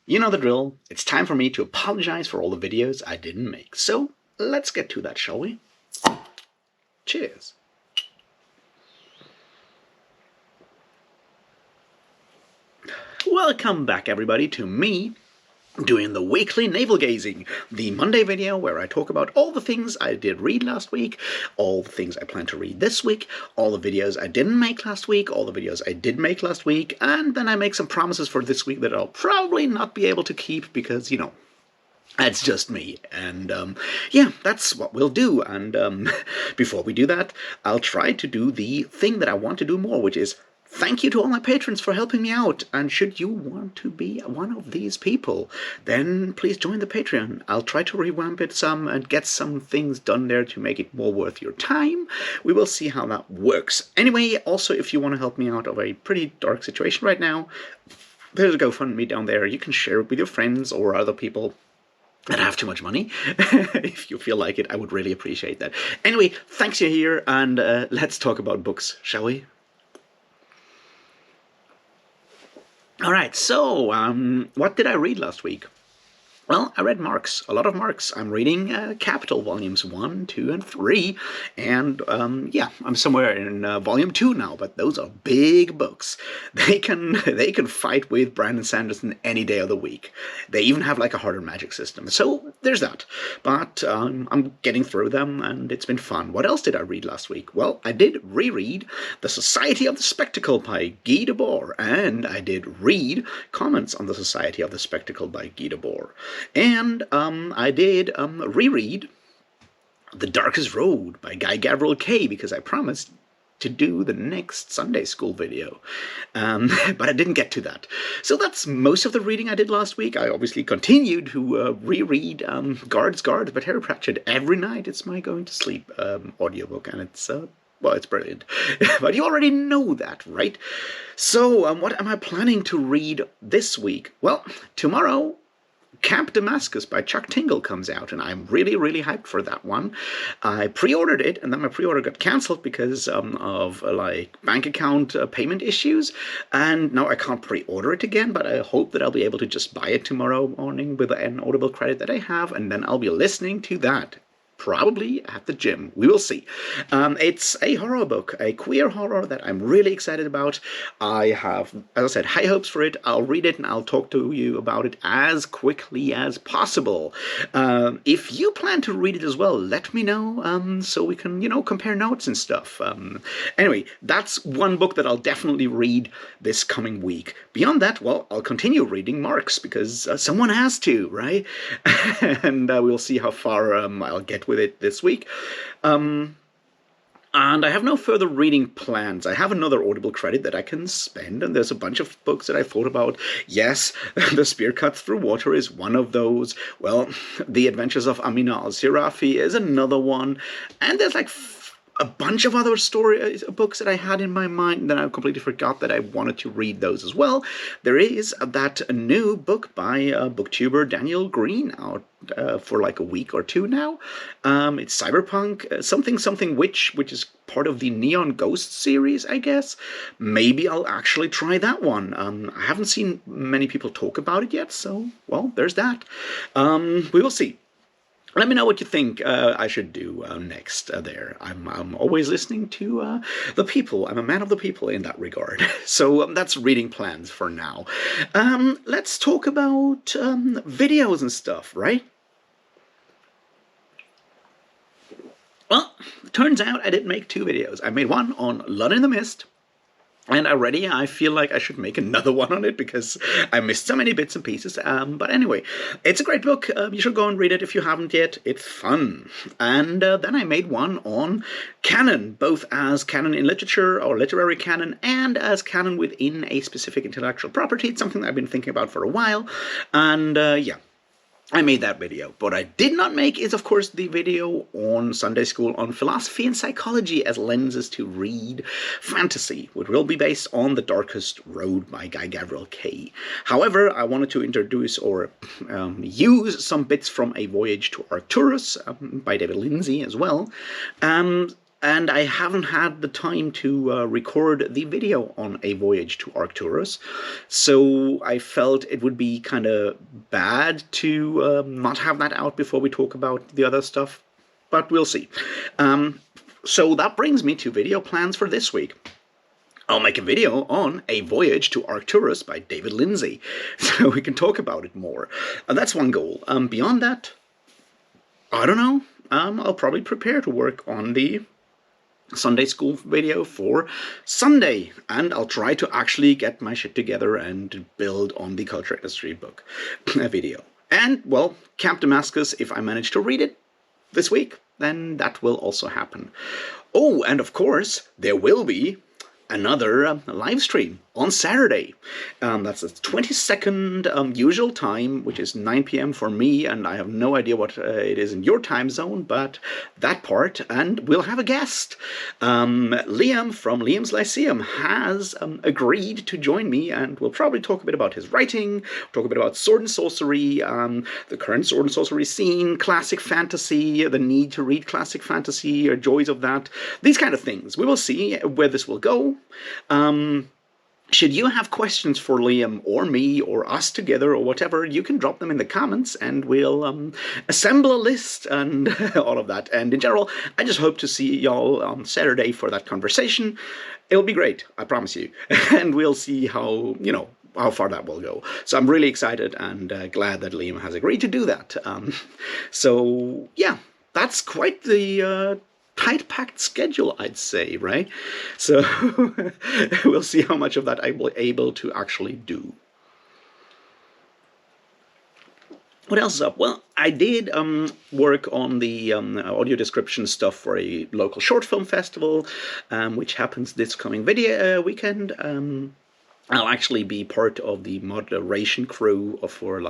You know the drill. It's time for me to apologize for all the videos I didn't make. So let's get to that, shall we? Cheers. Welcome back, everybody, to me doing the weekly navel-gazing, the Monday video where I talk about all the things I did read last week, all the things I plan to read this week, all the videos I didn't make last week, all the videos I did make last week, and then I make some promises for this week that I'll probably not be able to keep because, you know, that's just me. And yeah, that's what we'll do. And before we do that, I'll try to do the thing that I want to do more, which is thank you to all my patrons for helping me out. And should you want to be one of these people, then please join the Patreon. I'll try to revamp it some and get some things done there to make it more worth your time. We will see how that works. Anyway, also, if you want to help me out of a pretty dark situation right now, there's a GoFundMe down there. You can share it with your friends or other people that have too much money. If you feel like it, I would really appreciate that. Anyway, thanks you're here, and let's talk about books, shall we? Alright, so, what did I read last week? Well, I read Marx, a lot of Marx. I'm reading Capital Volumes 1, 2, and 3, and yeah, I'm somewhere in Volume 2 now, but those are big books. They can fight with Brandon Sanderson any day of the week. They even have like a harder magic system, so there's that. But I'm getting through them, and it's been fun. What else did I read last week? Well, I did reread The Society of the Spectacle by Guy Debord, and I did read Comments on the Society of the Spectacle by Guy Debord. And I did reread The Darkest Road by Guy Gavriel Kay because I promised to do the next Sunday school video, but I didn't get to that. So that's most of the reading I did last week. I obviously continued to reread Guards by Terry Pratchett every night. It's my going to sleep audiobook, and it's well, it's brilliant. But you already know that, right? So what am I planning to read this week? Well, tomorrow Camp Damascus by Chuck Tingle comes out, and I'm really, really hyped for that one. I pre-ordered it, and then my pre-order got cancelled because of like bank account payment issues, and now I can't pre-order it again, but I hope that I'll be able to just buy it tomorrow morning with an Audible credit that I have, and then I'll be listening to that. Probably at the gym. We will see. It's a horror book, a queer horror that I'm really excited about. I have, as I said, high hopes for it. I'll read it and I'll talk to you about it as quickly as possible. If you plan to read it as well, let me know so we can, you know, compare notes and stuff. Anyway, that's one book that I'll definitely read this coming week. Beyond that, well, I'll continue reading Marx because someone has to, right? And we'll see how far I'll get with it this week. And I have no further reading plans. I have another Audible credit that I can spend, and there's a bunch of books that I thought about. Yes, The Spear Cut Through Water is one of those. Well, The Adventures of Amina al-Sirafi is another one. And there's like a bunch of other story books that I had in my mind that I completely forgot that I wanted to read those as well. There is that new book by booktuber Daniel Green out for like a week or two now. It's cyberpunk, something which is part of the Neon Ghost series, I guess. Maybe I'll actually try that one. I haven't seen many people talk about it yet, so, well, there's that. We will see. Let me know what you think I should do next there. I'm always listening to the people. I'm a man of the people in that regard. So that's reading plans for now. Let's talk about videos and stuff, right? Well, turns out I did make two videos. I made one on Blood in the Mist, and already I feel like I should make another one on it because I missed so many bits and pieces. But anyway, it's a great book. You should go and read it if you haven't yet. It's fun. And then I made one on canon, both as canon in literature or literary canon and as canon within a specific intellectual property. It's something that I've been thinking about for a while. And yeah. I made that video. What I did not make is, of course, the video on Sunday School on philosophy and psychology as lenses to read fantasy, which will be based on The Darkest Road by Guy Gavriel Kay. However, I wanted to introduce or use some bits from A Voyage to Arcturus by David Lindsay as well. and I haven't had the time to record the video on A Voyage to Arcturus, so I felt it would be kind of bad to not have that out before we talk about the other stuff, but we'll see. So that brings me to video plans for this week. I'll make a video on A Voyage to Arcturus by David Lindsay, so we can talk about it more. That's one goal. Beyond that, I don't know. I'll probably prepare to work on the Sunday school video for Sunday, and I'll try to actually get my shit together and build on the culture industry book video. And, well, Camp Damascus, if I manage to read it this week, then that will also happen. Oh, and of course, there will be another live stream on Saturday. That's the 22nd usual time, which is 9 p.m. for me, and I have no idea what it is in your time zone, but that part, and we'll have a guest. Liam from Liam's Lyceum has agreed to join me, and we'll probably talk a bit about his writing, talk a bit about sword and sorcery, the current sword and sorcery scene, classic fantasy, the need to read classic fantasy, or joys of that, these kind of things. We will see where this will go. Should you have questions for Liam or me or us together or whatever, you can drop them in the comments and we'll assemble a list and all of that. And in general, I just hope to see y'all on Saturday for that conversation. It'll be great, I promise you. And we'll see how, how far that will go. So I'm really excited and glad that Liam has agreed to do that. So yeah, that's quite the tight-packed schedule, I'd say, right? So we'll see how much of that I'm able to actually do. What else is up? Well, I did work on the audio description stuff for a local short film festival, which happens this coming weekend. I'll actually be part of the moderation crew for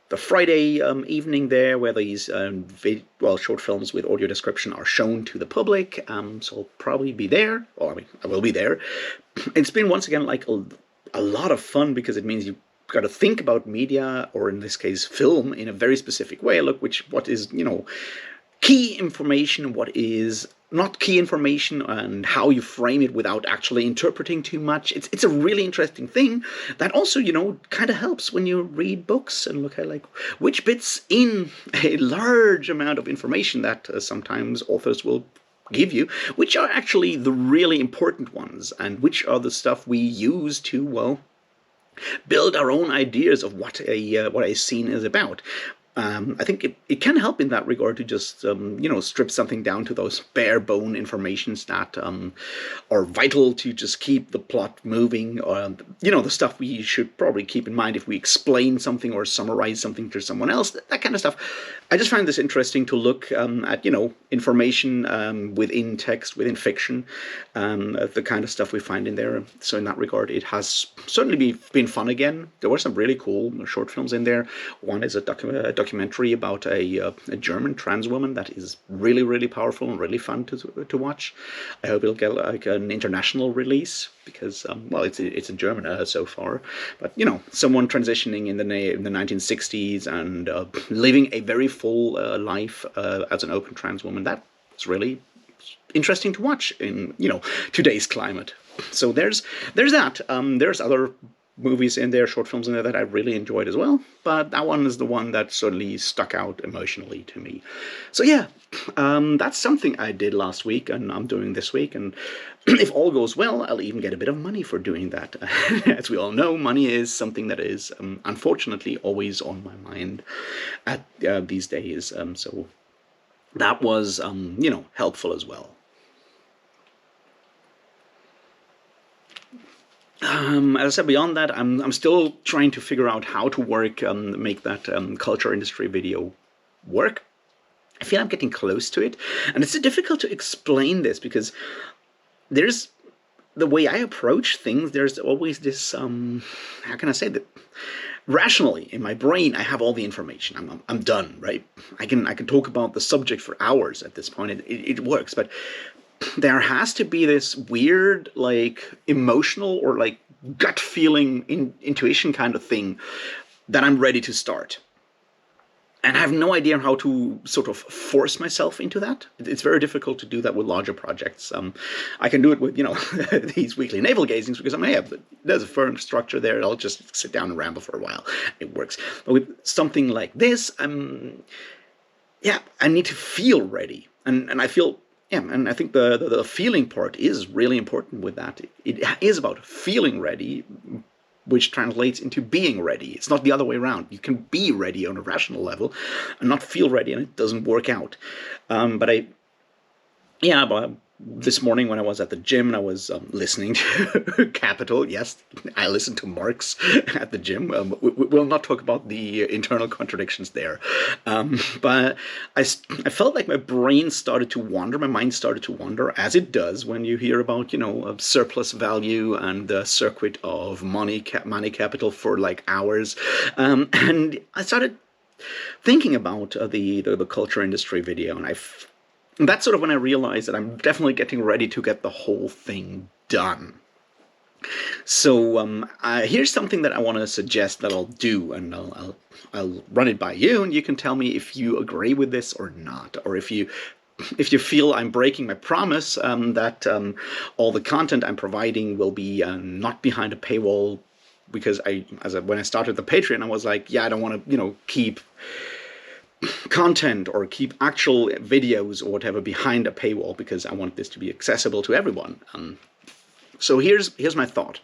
the Friday evening there, where these short films with audio description are shown to the public. So I'll probably be there. Well, I mean, I will be there. It's been once again like a lot of fun, because it means you've got to think about media, or in this case, film, in a very specific way. Look, what is key information, what is not key information, and how you frame it without actually interpreting too much. It's a really interesting thing that also, kind of helps when you read books and look at which bits in a large amount of information that sometimes authors will give you, which are actually the really important ones, and which are the stuff we use to, build our own ideas of what a scene is about. I think it can help in that regard to just, strip something down to those bare bone informations that are vital to just keep the plot moving, or, the stuff we should probably keep in mind if we explain something or summarize something to someone else, that kind of stuff. I just find this interesting to look at, information within text, within fiction, the kind of stuff we find in there. So in that regard, it has certainly been fun again. There were some really cool short films in there. One is a documentary about a German trans woman that is really, really powerful and really fun to watch. I hope it'll get an international release, because it's in German so far. But someone transitioning in the 1960s and living a very full life as an open trans woman, that's really interesting to watch in today's climate. So there's that. There's other movies in there, short films in there that I really enjoyed as well, but that one is the one that certainly stuck out emotionally to me. So yeah, that's something I did last week and I'm doing this week, and if all goes well, I'll even get a bit of money for doing that. As we all know, money is something that is unfortunately always on my mind at these days, so that was helpful as well. As I said, beyond that, I'm still trying to figure out how to make that culture industry video work. I feel I'm getting close to it, and it's difficult to explain this, because there's the way I approach things. There's always this how can I say that? Rationally, in my brain, I have all the information. I'm done, right? I can talk about the subject for hours at this point. It works, but there has to be this weird, emotional or gut feeling, intuition kind of thing that I'm ready to start. and I have no idea how to sort of force myself into that. It's very difficult to do that with larger projects. I can do it with, these weekly navel-gazings because there's a firm structure there. I'll just sit down and ramble for a while. It works. But with something like this, I need to feel ready, and I feel. Yeah, and I think the feeling part is really important with that. It is about feeling ready, which translates into being ready. It's not the other way around. You can be ready on a rational level and not feel ready, and it doesn't work out. But this morning when I was at the gym and I was listening to Capital, yes, I listened to Marx at the gym. We'll not talk about the internal contradictions there. But I felt like my brain started to wander, my mind started to wander, as it does when you hear about, surplus value and the circuit of money capital for like hours. And I started thinking about the culture industry video, and that's sort of when I realized that I'm definitely getting ready to get the whole thing done. So here's something that I want to suggest that I'll do, and I'll run it by you, and you can tell me if you agree with this or not, or if you feel I'm breaking my promise that all the content I'm providing will be not behind a paywall, because when I started the Patreon, I was like, I don't want to keep content or keep actual videos or whatever behind a paywall, because I want this to be accessible to everyone. So here's my thought,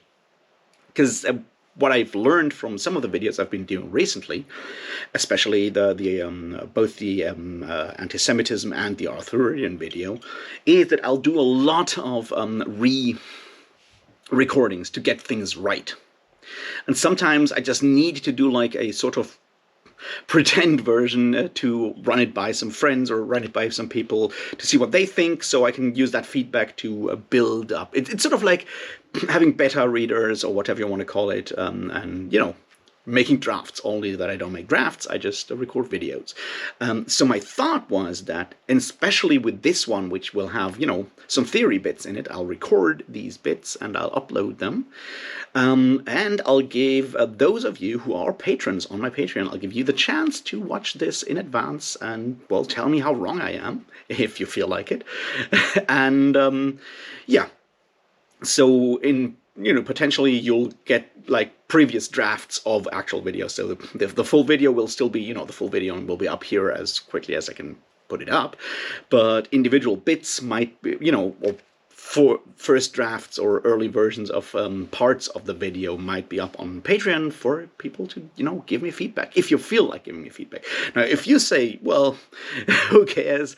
because what I've learned from some of the videos I've been doing recently, especially both the anti-Semitism and the Arthurian video, is that I'll do a lot of recordings to get things right. And sometimes I just need to do like a sort of pretend version to run it by some friends or run it by some people to see what they think, so I can use that feedback to build up. It's sort of like having beta readers or whatever you want to call it, and making drafts, only that I don't make drafts, I just record videos. So my thought was that, and especially with this one, which will have, some theory bits in it, I'll record these bits and I'll upload them. And I'll give those of you who are patrons on my Patreon, I'll give you the chance to watch this in advance and, well, tell me how wrong I am, if you feel like it. And, so potentially you'll get like previous drafts of actual videos. So the full video will still be, the full video will be up here as quickly as I can put it up. But individual bits might be, or for first drafts or early versions of parts of the video might be up on Patreon for people to, give me feedback, if you feel like giving me feedback. Now, if you say, well, who cares?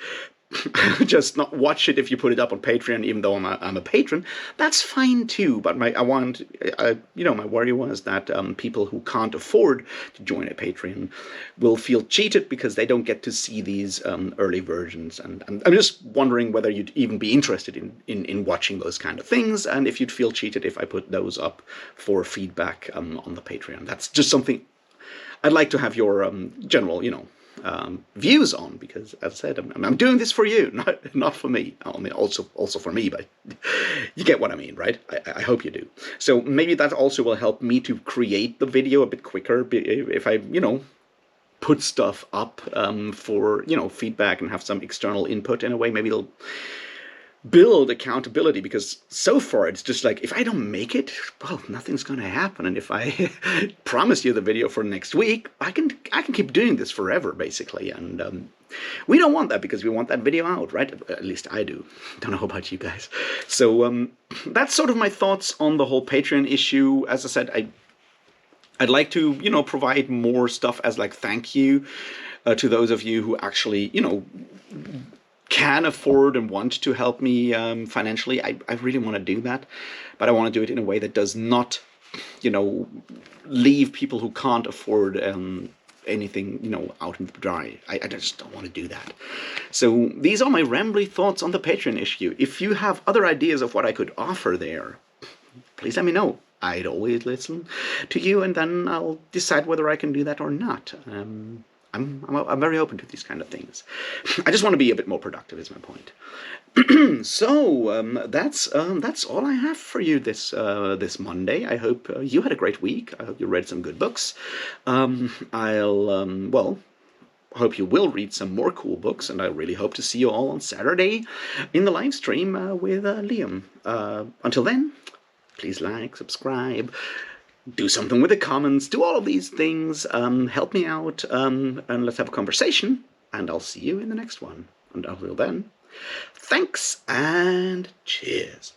Just not watch it if you put it up on Patreon, even though I'm a patron, that's fine too. But my worry was that people who can't afford to join a Patreon will feel cheated because they don't get to see these early versions. And I'm just wondering whether you'd even be interested in watching those kind of things, and if you'd feel cheated if I put those up for feedback on the Patreon. That's just something I'd like to have your general, views on, because as I said, I'm doing this for you, not for me. I mean, also for me, but you get what I mean, right? I hope you do. So maybe that also will help me to create the video a bit quicker if I, put stuff up for, feedback and have some external input in a way. Maybe it'll build accountability, because so far it's just like, if I don't make it, well, nothing's going to happen. And if I promise you the video for next week, I can keep doing this forever, basically. And we don't want that, because we want that video out, right? At least I do. Don't know about you guys. So that's sort of my thoughts on the whole Patreon issue. As I said, I'd like to, provide more stuff as like thank you to those of you who actually, can afford and want to help me financially. I really want to do that, but I want to do it in a way that does not, leave people who can't afford anything, out in the dry. I just don't want to do that. So these are my rambly thoughts on the Patreon issue. If you have other ideas of what I could offer there, please let me know. I'd always listen to you, and then I'll decide whether I can do that or not. I'm very open to these kind of things. I just want to be a bit more productive, is my point. So that's all I have for you this Monday. I hope you had a great week. I hope you read some good books. hope you will read some more cool books, and I really hope to see you all on Saturday in the live stream with Liam. Until then, please like, subscribe, do something with the comments, do all of these things, help me out, and let's have a conversation, and I'll see you in the next one. And until then, thanks and cheers.